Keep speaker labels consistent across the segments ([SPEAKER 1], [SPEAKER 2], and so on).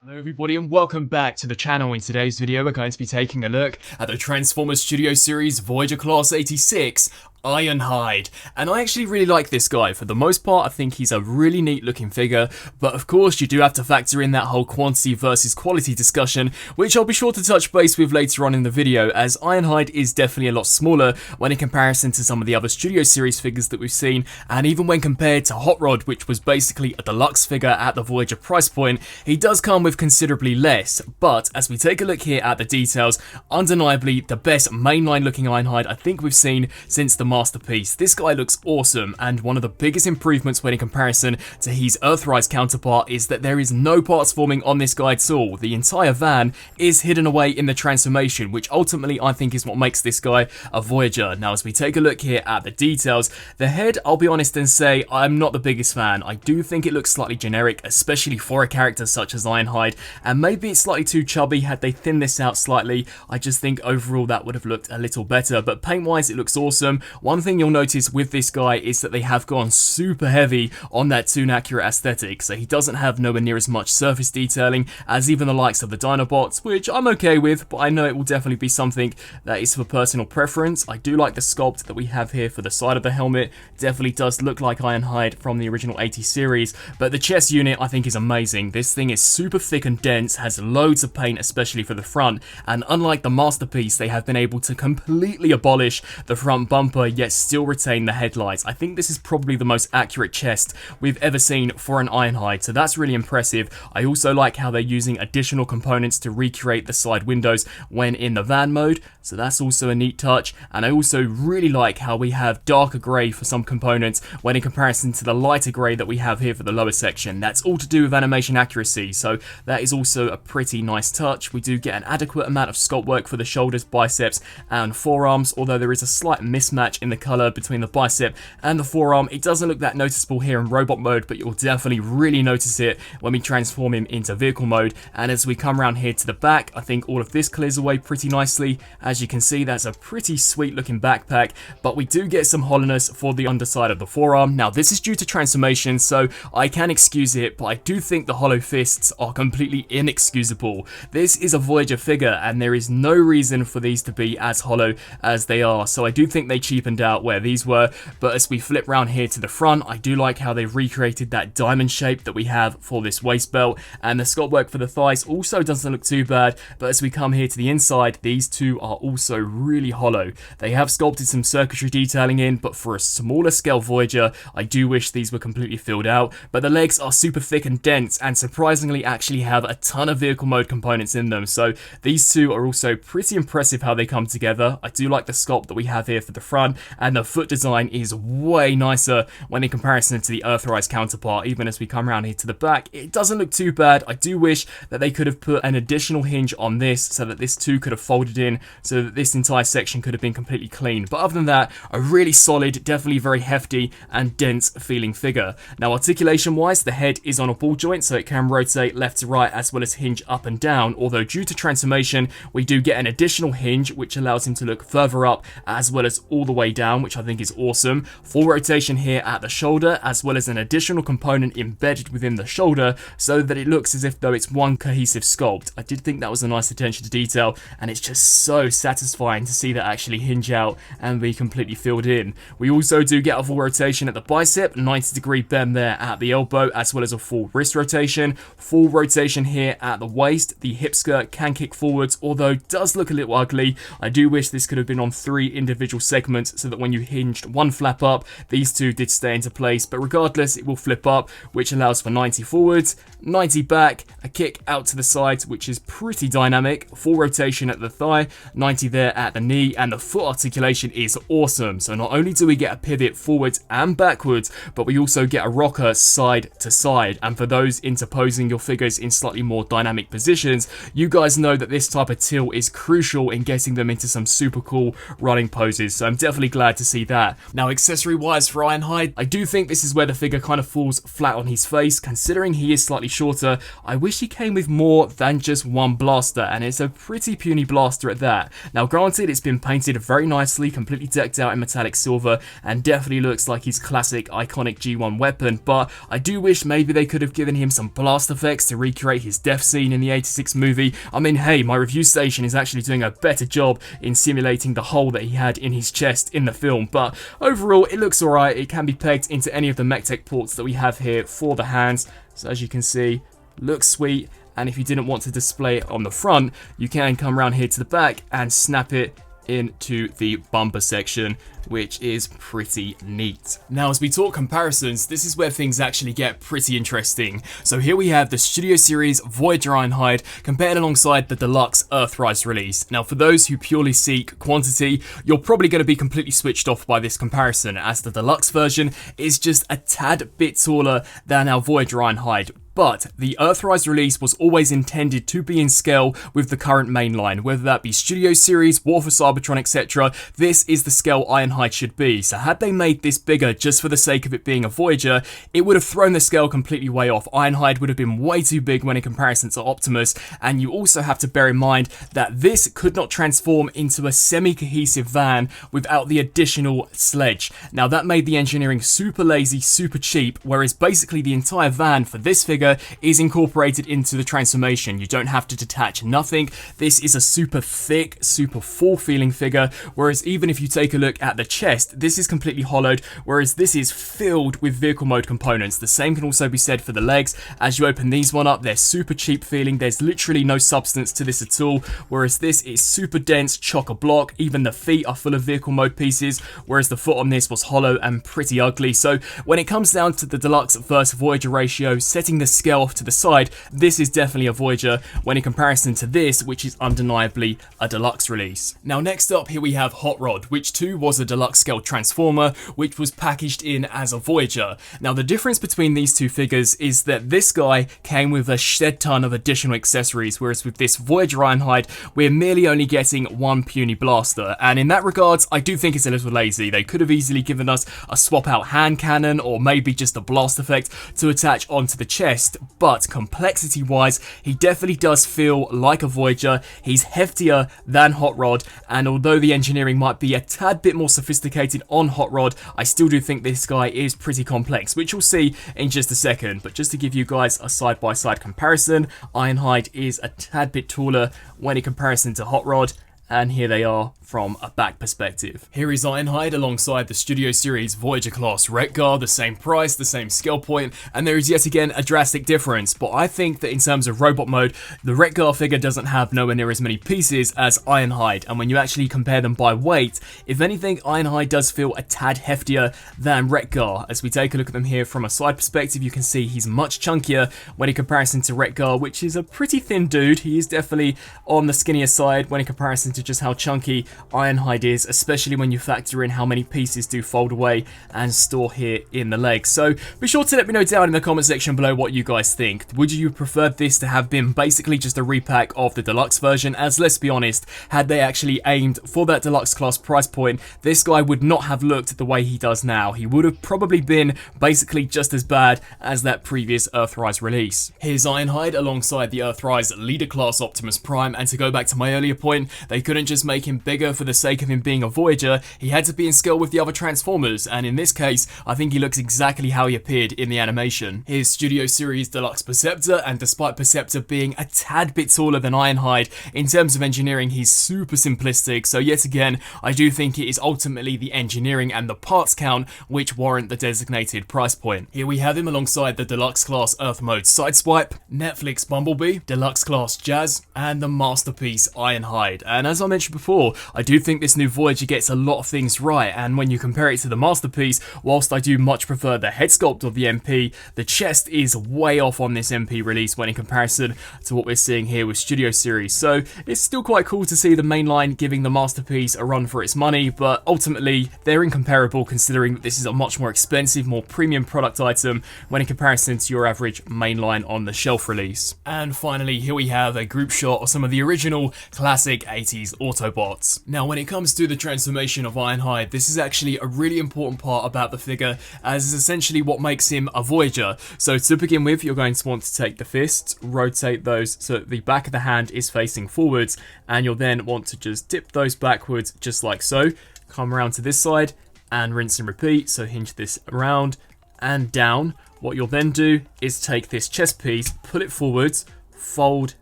[SPEAKER 1] Hello everybody and welcome back to the channel. In today's video we're going to be taking a look at the Transformers Studio Series Voyager Class 86 Ironhide, and I actually really like this guy. For the most part I think he's a really neat looking figure, but of course you do have to factor in that whole quantity versus quality discussion, which I'll be sure to touch base with later on in the video, as Ironhide is definitely a lot smaller when in comparison to some of the other Studio Series figures that we've seen, and even when compared to Hot Rod, which was basically a deluxe figure at the Voyager price point, he does come with considerably less. But as we take a look here at the details, undeniably the best mainline looking Ironhide I think we've seen since the masterpiece. This guy looks awesome, and one of the biggest improvements when in comparison to his Earthrise counterpart is that there is no parts forming on this guy at all. The entire van is hidden away in the transformation, which ultimately I think is what makes this guy a Voyager. Now as we take a look here at the details, the head, I'll be honest and say I'm not the biggest fan. I do think it looks slightly generic, especially for a character such as Ironhide, and maybe it's slightly too chubby. Had they thinned this out slightly, I just think overall that would have looked a little better, but paint wise it looks awesome. One thing you'll notice with this guy is that they have gone super heavy on that Toon accurate aesthetic, so he doesn't have nowhere near as much surface detailing as even the likes of the Dinobots, which I'm okay with, but I know it will definitely be something that is for personal preference. I do like the sculpt that we have here for the side of the helmet. Definitely does look like Ironhide from the original 80 series, but the chest unit I think is amazing. This thing is super thick and dense, has loads of paint especially for the front, and unlike the masterpiece they have been able to completely abolish the front bumper yet still retain the headlights. I think this is probably the most accurate chest we've ever seen for an Ironhide, so that's really impressive. I also like how they're using additional components to recreate the side windows when in the van mode, so that's also a neat touch. And I also really like how we have darker grey for some components when in comparison to the lighter grey that we have here for the lower section. That's all to do with animation accuracy, so that is also a pretty nice touch. We do get an adequate amount of sculpt work for the shoulders, biceps and forearms, although there is a slight mismatch in the colour between the bicep and the forearm. It doesn't look that noticeable here in robot mode, but you'll definitely really notice it when we transform him into vehicle mode. And as we come around here to the back, I think all of this clears away pretty nicely. As you can see, that's a pretty sweet looking backpack, but we do get some hollowness for the underside of the forearm. Now this is due to transformation, so I can excuse it, but I do think the hollow fists are completely inexcusable. This is a Voyager figure and there is no reason for these to be as hollow as they are, so I do think they cheapened out where these were. But as we flip round here to the front, I do like how they've recreated that diamond shape that we have for this waist belt, and the sculpt work for the thighs also doesn't look too bad. But as we come here to the inside, these two are also really hollow. They have sculpted some circuitry detailing in, but for a smaller scale Voyager I do wish these were completely filled out. But the legs are super thick and dense, and surprisingly actually have a ton of vehicle mode components in them, so these two are also pretty impressive how they come together. I do like the sculpt that we have here for the front, and the foot design is way nicer when in comparison to the Earthrise counterpart. Even as we come around here to the back, it doesn't look too bad. I do wish that they could have put an additional hinge on this so that this too could have folded in, so that this entire section could have been completely clean. But other than that, a really solid, definitely very hefty and dense feeling figure. Now articulation wise, the head is on a ball joint, so it can rotate left to right as well as hinge up and down, although due to transformation we do get an additional hinge which allows him to look further up as well as all the way down, which I think is awesome. Full rotation here at the shoulder, as well as an additional component embedded within the shoulder so that it looks as if though it's one cohesive sculpt. I did think that was a nice attention to detail, and it's just so satisfying to see that actually hinge out and be completely filled in. We also do get a full rotation at the bicep, 90-degree bend there at the elbow, as well as a full wrist rotation. Full rotation here at the waist. The hip skirt can kick forwards, although it does look a little ugly. I do wish this could have been on 3 individual segments so that when you hinged one flap up, these two did stay into place, but regardless it will flip up, which allows for 90 forwards, 90 back, a kick out to the sides, which is pretty dynamic, full rotation at the thigh, 90 there at the knee, and the foot articulation is awesome. So not only do we get a pivot forwards and backwards, but we also get a rocker side to side. And for those interposing your figures in slightly more dynamic positions, you guys know that this type of tilt is crucial in getting them into some super cool running poses. So I'm definitely definitely glad to see that. Now, accessory wise for Ironhide, I do think this is where the figure kind of falls flat on his face. Considering he is slightly shorter, I wish he came with more than just one blaster, and it's a pretty puny blaster at that. Now granted, it's been painted very nicely, completely decked out in metallic silver, and definitely looks like his classic iconic G1 weapon, but I do wish maybe they could have given him some blast effects to recreate his death scene in the 86 movie. I mean, hey, my review station is actually doing a better job in simulating the hole that he had in his chest in the film, but overall it looks alright. It can be pegged into any of the MechTech ports that we have here for the hands, so as you can see, looks sweet. And if you didn't want to display it on the front, you can come around here to the back and snap it into the bumper section, which is pretty neat. Now, as we talk comparisons, this is where things actually get pretty interesting. So here we have the Studio Series Voyager Ironhide compared alongside the Deluxe Earthrise release. Now, for those who purely seek quantity, you're probably going to be completely switched off by this comparison, as the Deluxe version is just a tad bit taller than our Voyager Ironhide. But the Earthrise release was always intended to be in scale with the current mainline, whether that be Studio Series, War for Cybertron, etc. This is the scale Ironhide should be. So had they made this bigger just for the sake of it being a Voyager, it would have thrown the scale completely way off. Ironhide would have been way too big when in comparison to Optimus, and you also have to bear in mind that this could not transform into a semi-cohesive van without the additional sledge. Now that made the engineering super lazy, super cheap, whereas basically the entire van for this figure is incorporated into the transformation. You don't have to detach nothing. This is a super thick, super full feeling figure, whereas even if you take a look at the chest, this is completely hollowed, whereas this is filled with vehicle mode components. The same can also be said for the legs. As you open these one up, they're super cheap feeling. There's literally no substance to this at all, whereas this is super dense, chock-a-block. Even the feet are full of vehicle mode pieces, whereas the foot on this was hollow and pretty ugly. So when it comes down to the Deluxe versus Voyager ratio, setting the scale off to the side, this is definitely a Voyager when in comparison to this, which is undeniably a Deluxe release. Now next up, here we have Hot Rod, which too was a Deluxe scale Transformer, which was packaged in as a Voyager. Now the difference between these two figures is that this guy came with a shed ton of additional accessories, whereas with this Voyager Ironhide, we're merely only getting one puny blaster, and in that regards, I do think it's a little lazy. They could have easily given us a swap out hand cannon, or maybe just a blast effect to attach onto the chest, but complexity wise, he definitely does feel like a Voyager. He's heftier than Hot Rod, and although the engineering might be a tad bit more sophisticated on Hot Rod, I still do think this guy is pretty complex, which you'll see in just a second. But just to give you guys a side-by-side comparison, Ironhide is a tad bit taller when in comparison to Hot Rod, and here they are from a back perspective. Here is Ironhide alongside the Studio Series Voyager class Wreck-Gar, the same price, the same scale point, and there is yet again a drastic difference. But I think that in terms of robot mode, the Wreck-Gar figure doesn't have nowhere near as many pieces as Ironhide, and when you actually compare them by weight, if anything, Ironhide does feel a tad heftier than Wreck-Gar. As we take a look at them here from a side perspective, you can see he's much chunkier when in comparison to Wreck-Gar, which is a pretty thin dude. He is definitely on the skinnier side when in comparison to just how chunky Ironhide is, especially when you factor in how many pieces do fold away and store here in the legs. So be sure to let me know down in the comment section below what you guys think. Would you have preferred this to have been basically just a repack of the Deluxe version? As let's be honest, had they actually aimed for that Deluxe class price point, this guy would not have looked the way he does now. He would have probably been basically just as bad as that previous Earthrise release. Here's Ironhide alongside the Earthrise Leader class Optimus Prime, and to go back to my earlier point, they couldn't just make him bigger for the sake of him being a Voyager. He had to be in scale with the other Transformers, and in this case, I think he looks exactly how he appeared in the animation. Here's Studio Series Deluxe Perceptor, and despite Perceptor being a tad bit taller than Ironhide, in terms of engineering, he's super simplistic, so yet again, I do think it is ultimately the engineering and the parts count which warrant the designated price point. Here we have him alongside the Deluxe Class Earth Mode Sideswipe, Netflix Bumblebee, Deluxe Class Jazz, and the Masterpiece Ironhide. And as I mentioned before, I do think this new Voyager gets a lot of things right, and when you compare it to the Masterpiece, whilst I do much prefer the head sculpt of the MP, the chest is way off on this MP release when in comparison to what we're seeing here with Studio Series. So it's still quite cool to see the mainline giving the Masterpiece a run for its money, but ultimately they're incomparable considering that this is a much more expensive, more premium product item when in comparison to your average mainline on the shelf release. And finally, here we have a group shot of some of the original classic 80s Autobots. Now when it comes to the transformation of Ironhide, this is actually a really important part about the figure, as is essentially what makes him a Voyager. So to begin with, you're going to want to take the fists, rotate those so that the back of the hand is facing forwards, and you'll then want to just dip those backwards just like so. Come around to this side and rinse and repeat, so hinge this around and down. What you'll then do is take this chest piece, pull it forwards, fold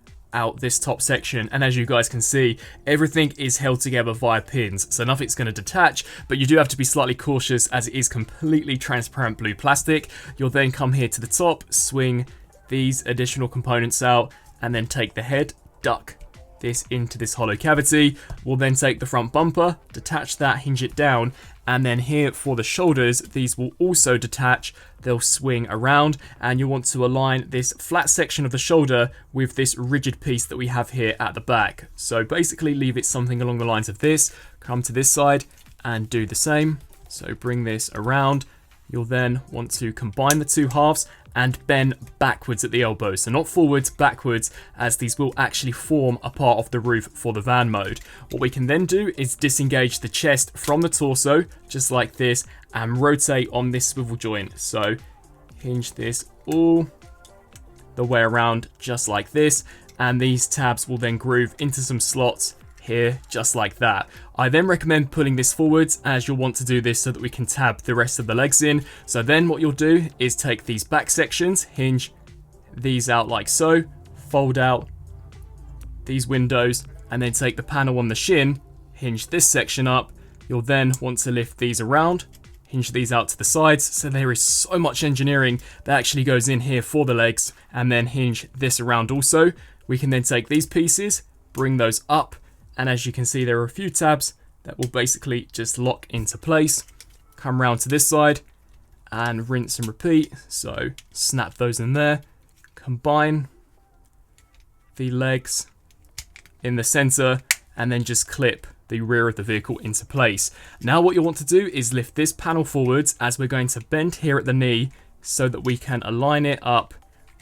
[SPEAKER 1] out this top section, and as you guys can see, everything is held together via pins, so nothing's going to detach, but you do have to be slightly cautious as it is completely transparent blue plastic. You'll then come here to the top, swing these additional components out, and then take the head, duck this into this hollow cavity. We'll then take the front bumper, detach that, hinge it down, and then here for the shoulders, these will also detach. They'll swing around, and you want to align this flat section of the shoulder with this rigid piece that we have here at the back. So basically leave it something along the lines of this. Come to this side and do the same. So bring this around. You'll then want to combine the two halves and bend backwards at the elbows. So not forwards, backwards, as these will actually form a part of the roof for the van mode. What we can then do is disengage the chest from the torso, just like this, and rotate on this swivel joint. So hinge this all the way around, just like this, and these tabs will then groove into some slots here, just like that. I then recommend pulling this forwards, as you'll want to do this so that we can tab the rest of the legs in. So then what you'll do is take these back sections, hinge these out like so, fold out these windows, and then take the panel on the shin, hinge this section up. You'll then want to lift these around, hinge these out to the sides, so there is so much engineering that actually goes in here for the legs, and then hinge this around also. We can then take these pieces, bring those up, and as you can see, there are a few tabs that will basically just lock into place. Come around to this side and rinse and repeat. So snap those in there. Combine the legs in the center and then just clip the rear of the vehicle into place. Now what you'll want to do is lift this panel forwards, as we're going to bend here at the knee so that we can align it up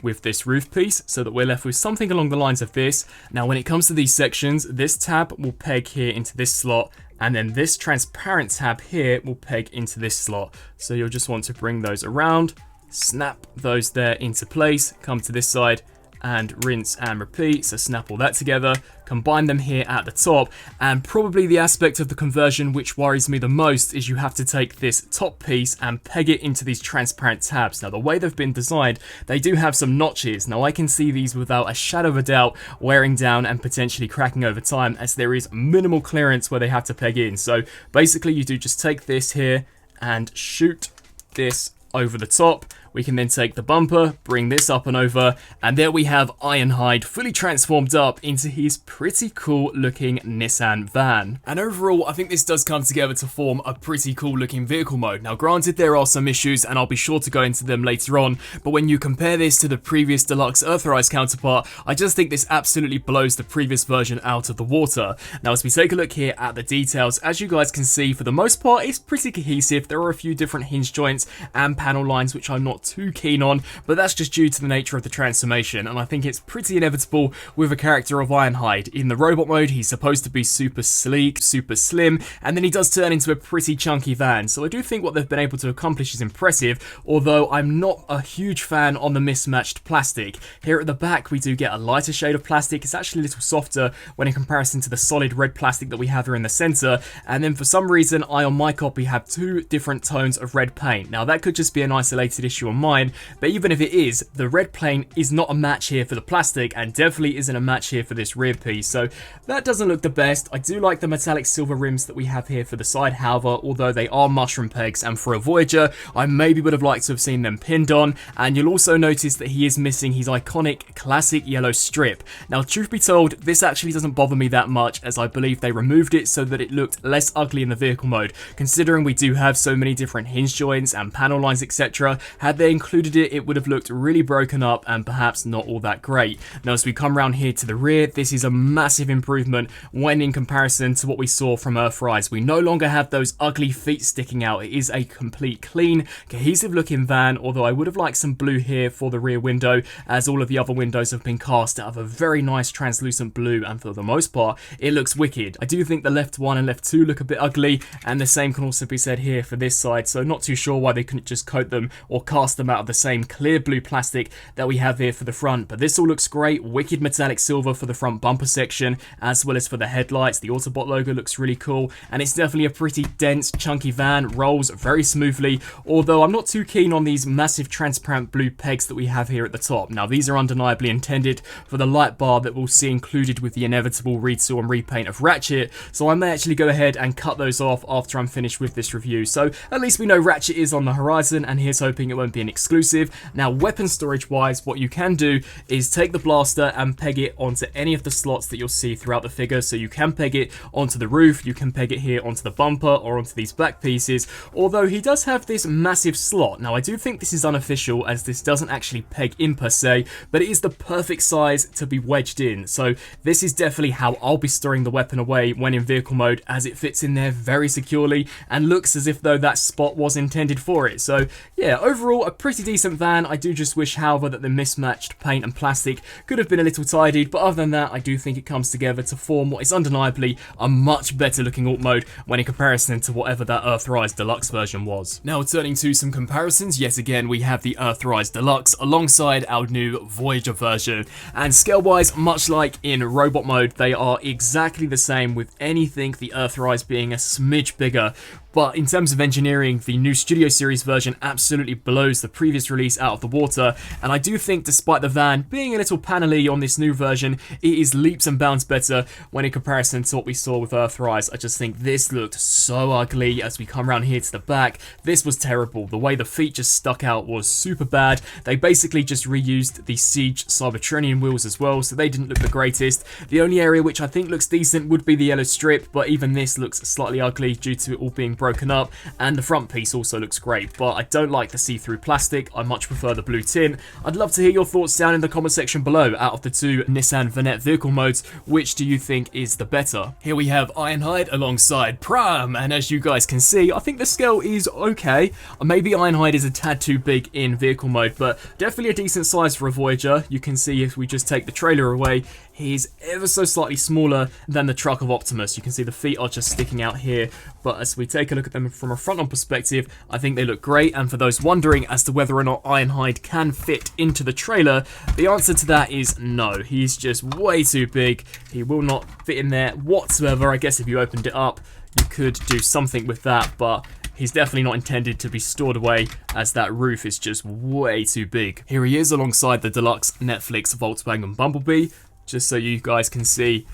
[SPEAKER 1] with this roof piece, so that we're left with something along the lines of this. Now when it comes to these sections, this tab will peg here into this slot, and then this transparent tab here will peg into this slot. So you'll just want to bring those around, snap those there into place, come to this side and rinse and repeat. So snap all that together, combine them here at the top, and probably the aspect of the conversion which worries me the most is you have to take this top piece and peg it into these transparent tabs. Now the way they've been designed, they do have some notches. Now I can see these without a shadow of a doubt wearing down and potentially cracking over time, as there is minimal clearance where they have to peg in. So basically you do just take this here and shoot this over the top. We can then take the bumper, bring this up and over, and there we have Ironhide fully transformed up into his pretty cool looking Nissan van. And overall, I think this does come together to form a pretty cool looking vehicle mode. Now granted, there are some issues and I'll be sure to go into them later on, but when you compare this to the previous deluxe Earthrise counterpart, I just think this absolutely blows the previous version out of the water. Now as we take a look here at the details, as you guys can see, for the most part it's pretty cohesive. There are a few different hinge joints and panel lines which I'm not too keen on, but that's just due to the nature of the transformation, and I think it's pretty inevitable with a character of Ironhide. In the robot mode, he's supposed to be super sleek, super slim, and then he does turn into a pretty chunky van, so I do think what they've been able to accomplish is impressive, although I'm not a huge fan on the mismatched plastic. Here at the back, we do get a lighter shade of plastic. It's actually a little softer when in comparison to the solid red plastic that we have here in the center, and then for some reason, I on my copy have two different tones of red paint. Now that could just be an isolated issue on mine, but even if it is, the red paint is not a match here for the plastic, and definitely isn't a match here for this rear piece, so that doesn't look the best. I do like the metallic silver rims that we have here for the side, however, although they are mushroom pegs, and for a Voyager, I maybe would have liked to have seen them pinned on. And you'll also notice that he is missing his iconic classic yellow strip. Now truth be told, this actually doesn't bother me that much, as I believe they removed it so that it looked less ugly in the vehicle mode, considering we do have so many different hinge joints and panel lines, etc. Had they included it, it would have looked really broken up and perhaps not all that great. Now, as we come around here to the rear, this is a massive improvement when in comparison to what we saw from Earthrise. We no longer have those ugly feet sticking out. It is a complete clean, cohesive looking van, although I would have liked some blue here for the rear window, as all of the other windows have been cast out of a very nice translucent blue, and for the most part, it looks wicked. I do think the left one and left two look a bit ugly, and the same can also be said here for this side, so not too sure why they couldn't just coat them or cast them out of the same clear blue plastic that we have here for the front. But this all looks great. Wicked metallic silver for the front bumper section, as well as for the headlights. The Autobot logo looks really cool, and it's definitely a pretty dense, chunky van. Rolls very smoothly, although I'm not too keen on these massive transparent blue pegs that we have here at the top. Now, these are undeniably intended for the light bar that we'll see included with the inevitable retool and repaint of Ratchet, so I may actually go ahead and cut those off after I'm finished with this review. So at least we know Ratchet is on the horizon, and here's hoping it won't be an exclusive. Now, weapon storage wise, what you can do is take the blaster and peg it onto any of the slots that you'll see throughout the figure. So you can peg it onto the roof, you can peg it here onto the bumper or onto these back pieces, although he does have this massive slot. Now, I do think this is unofficial, as this doesn't actually peg in per se, but it is the perfect size to be wedged in. So this is definitely how I'll be storing the weapon away when in vehicle mode, as it fits in there very securely and looks as if though that spot was intended for it. So yeah, overall a pretty decent van. I do just wish, however, that the mismatched paint and plastic could have been a little tidied, but other than that, I do think it comes together to form what is undeniably a much better looking alt mode when in comparison to whatever that Earthrise Deluxe version was. Now, turning to some comparisons, yet again we have the Earthrise Deluxe alongside our new Voyager version, and scale wise, much like in robot mode, they are exactly the same, with anything the Earthrise being a smidge bigger. But in terms of engineering, the new Studio Series version absolutely blows the previous release out of the water, and I do think despite the van being a little panelly on this new version, it is leaps and bounds better when in comparison to what we saw with Earthrise. I just think this looked so ugly as we come around here to the back. This was terrible. The way the feet just stuck out was super bad. They basically just reused the Siege Cybertronian wheels as well, so they didn't look the greatest. The only area which I think looks decent would be the yellow strip, but even this looks slightly ugly due to it all being broken up, and the front piece also looks great, but I don't like the see-through plastic. I much prefer the blue tint. I'd love to hear your thoughts down in the comment section below. Out of the two Nissan Vanette vehicle modes, which do you think is the better? Here we have Ironhide alongside Prime, and as you guys can see, I think the scale is okay. Maybe Ironhide is a tad too big in vehicle mode, but definitely a decent size for a Voyager. You can see if we just take the trailer away, he's ever so slightly smaller than the truck of Optimus. You can see the feet are just sticking out here, but as we take a look at them from a front-on perspective, I think they look great. And for those wondering as to whether or not Ironhide can fit into the trailer, the answer to that is no. He's just way too big. He will not fit in there whatsoever. I guess if you opened it up, you could do something with that, but he's definitely not intended to be stored away, as that roof is just way too big. Here he is alongside the deluxe Netflix Volkswagen Bumblebee, just so you guys can see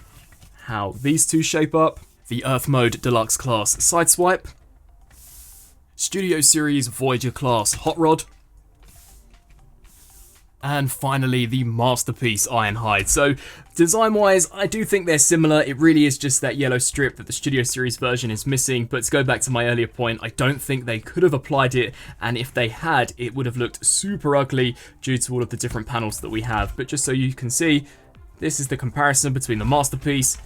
[SPEAKER 1] how these two shape up. The Earth Mode Deluxe Class Sideswipe, Studio Series Voyager Class Hot Rod, and finally the Masterpiece Ironhide. So design wise, I do think they're similar. It really is just that yellow strip that the Studio Series version is missing, but to go back to my earlier point, I don't think they could have applied it, and if they had, it would have looked super ugly due to all of the different panels that we have. But just so you can see, this is the comparison between the Masterpiece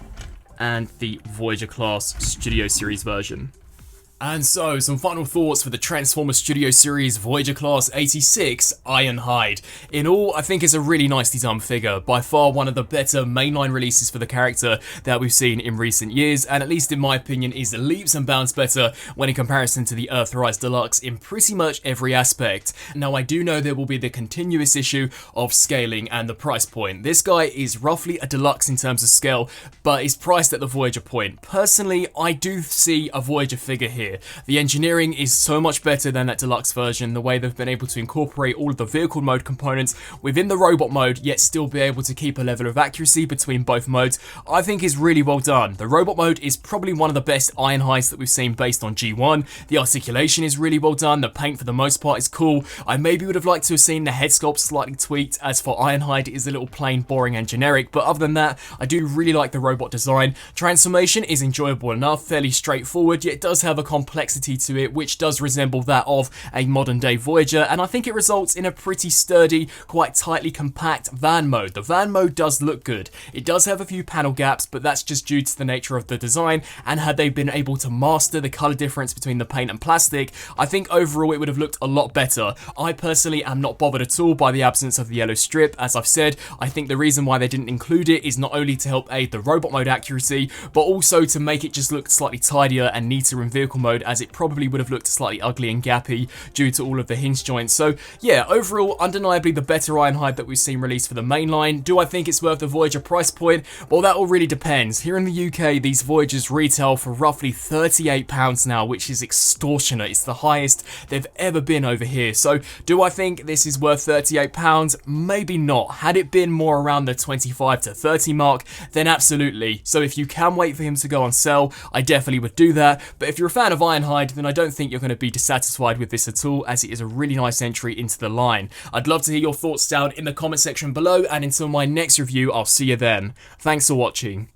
[SPEAKER 1] and the Voyager Class Studio Series version. And so, some final thoughts for the Transformers Studio Series Voyager Class 86 Ironhide. In all, I think it's a really nicely done figure, by far one of the better mainline releases for the character that we've seen in recent years, and at least in my opinion is leaps and bounds better when in comparison to the Earthrise Deluxe in pretty much every aspect. Now, I do know there will be the continuous issue of scaling and the price point. This guy is roughly a deluxe in terms of scale, but is priced at the Voyager point. Personally, I do see a Voyager figure here. The engineering is so much better than that deluxe version. The way they've been able to incorporate all of the vehicle mode components within the robot mode, yet still be able to keep a level of accuracy between both modes, I think is really well done. The robot mode is probably one of the best Ironhides that we've seen based on G1. The articulation is really well done. The paint for the most part is cool. I maybe would have liked to have seen the head sculpt slightly tweaked. As for Ironhide, it is a little plain, boring and generic, but other than that, I do really like the robot design. Transformation is enjoyable enough, fairly straightforward, yet it does have a complexity to it, which does resemble that of a modern day Voyager, and I think it results in a pretty sturdy, quite tightly compact van mode. The van mode does look good. It does have a few panel gaps, but that's just due to the nature of the design, and had they been able to master the color difference between the paint and plastic, I think overall it would have looked a lot better. I personally am not bothered at all by the absence of the yellow strip. As I've said, I think the reason why they didn't include it is not only to help aid the robot mode accuracy, but also to make it just look slightly tidier and neater in vehicle mode, as it probably would have looked slightly ugly and gappy due to all of the hinge joints. So yeah, overall, undeniably the better Ironhide that we've seen released for the mainline. Do I think it's worth the Voyager price point? Well, that all really depends. Here in the UK, these Voyagers retail for roughly £38 now, which is extortionate. It's the highest they've ever been over here. So do I think this is worth £38? Maybe not. Had it been more around the 25 to 30 mark, then absolutely. So if you can wait for him to go on sale, I definitely would do that. But if you're a fan of Ironhide, then I don't think you're going to be dissatisfied with this at all, as it is a really nice entry into the line. I'd love to hear your thoughts down in the comment section below, and until my next review, I'll see you then. Thanks for watching.